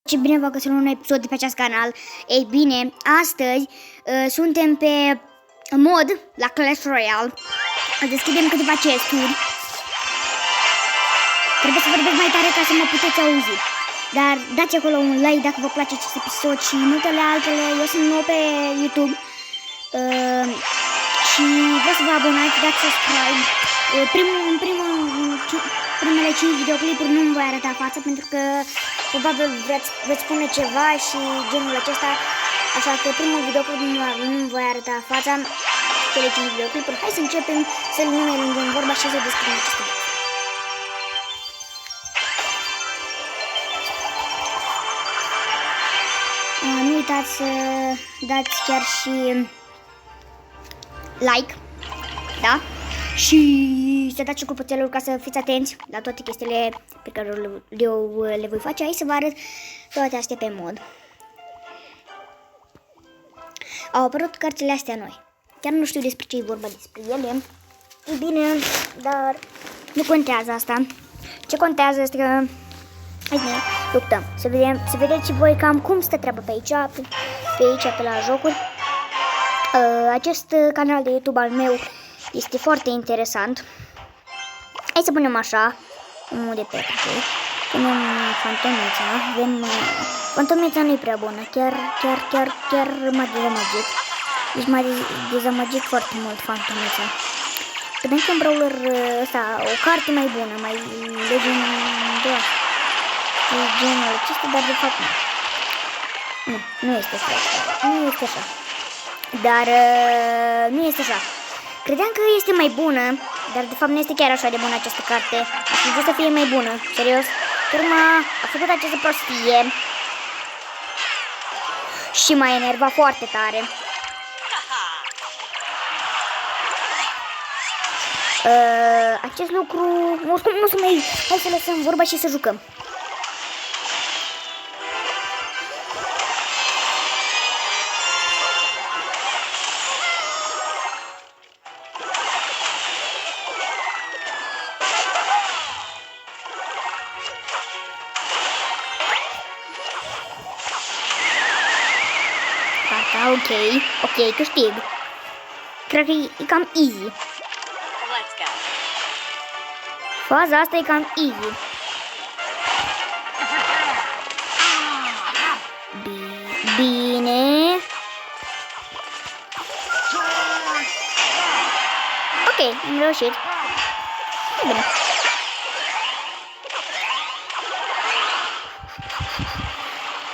Și bine v-am găsit la un episod de pe acest canal. Ei bine, astăzi suntem pe mod la Clash Royale. Deschidem câteva chesturi. Trebuie să vorbesc mai tare ca să mă puteți auzi. Dar dați acolo un like dacă vă place acest episod și multele altele. Eu sunt nou pe YouTube și vreau să vă abonați, dați subscribe. Primele 5 videoclipuri nu-mi voi arăta fața pentru că probabil veți spune ceva și genul acesta. Așa că primul videoclip nu-mi voi arăta fața. Cele 5 videoclipuri. Hai să începem să nu ne lungim vorba și să deschidem aceste video. Nu uitați să dați chiar și like, da? Și să dați și clopoțelul ca să fiți atenți la toate chestiile pe care eu le voi face. Aici să vă arăt toate astea pe mod. Au apărut cărțile astea noi. Chiar nu știu despre ce e vorba despre ele. E bine, dar nu contează asta. Ce contează este că luptăm. Să vedeți și voi cam cum stă treaba pe aici, pe la jocuri. Acest canal de YouTube al meu este foarte interesant. Hai să punem așa, unul de petrece. Punem fantomița. Fantomița nu e prea bună, chiar m-a dezamăgit. Deci m-a dezamăgit foarte mult fantomița. Credeam că în brawler ăsta o carte mai bună, mai legendoasă. E genul acesta, dar de fapt nu. Nu este așa. Nu este așa. Dar nu este așa. Credeam că este mai bună, dar de fapt nu este chiar așa de bună această carte. Aș vrea să fie mai bună, serios. Turma a făcut această prostie și m-a enervat foarte tare. Acest lucru, oricum nu o să mai... Hai să lăsăm vorba și să jucăm. Ok, câștig. Cred că e cam easy. Faza asta e cam easy. Bine. Ok, am reușit. Bine.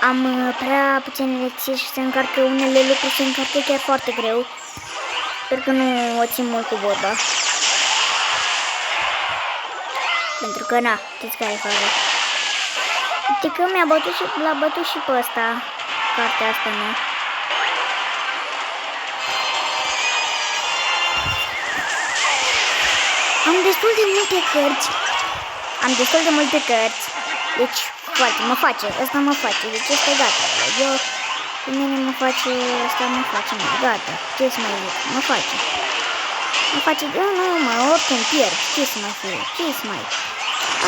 Am prea puține lecții și se încarcă unele lucruri, se încarcă chiar foarte greu. Sper că nu o țin mult cu vorba. Pentru că, na, știți care e faza. Uite că l-a bătut și pe ăsta, cartea asta mea. Am destul de multe cărți. Deci, foarte, mă face, ăsta mă face, deci este gata. Eu, cu mine mă face, ăsta mă face, gata. Ce să mai zic, mă face. Eu nu, oricum pierd, ce să mai fie,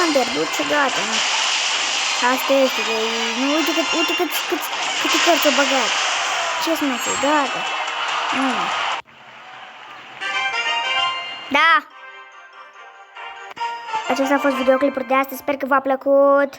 am pierdut și gata. Asta este, nu, uite câte cărți au băgat. Ce să mai fie, gata. Da! Acesta a fost videoclipul de astăzi, sper că v-a plăcut.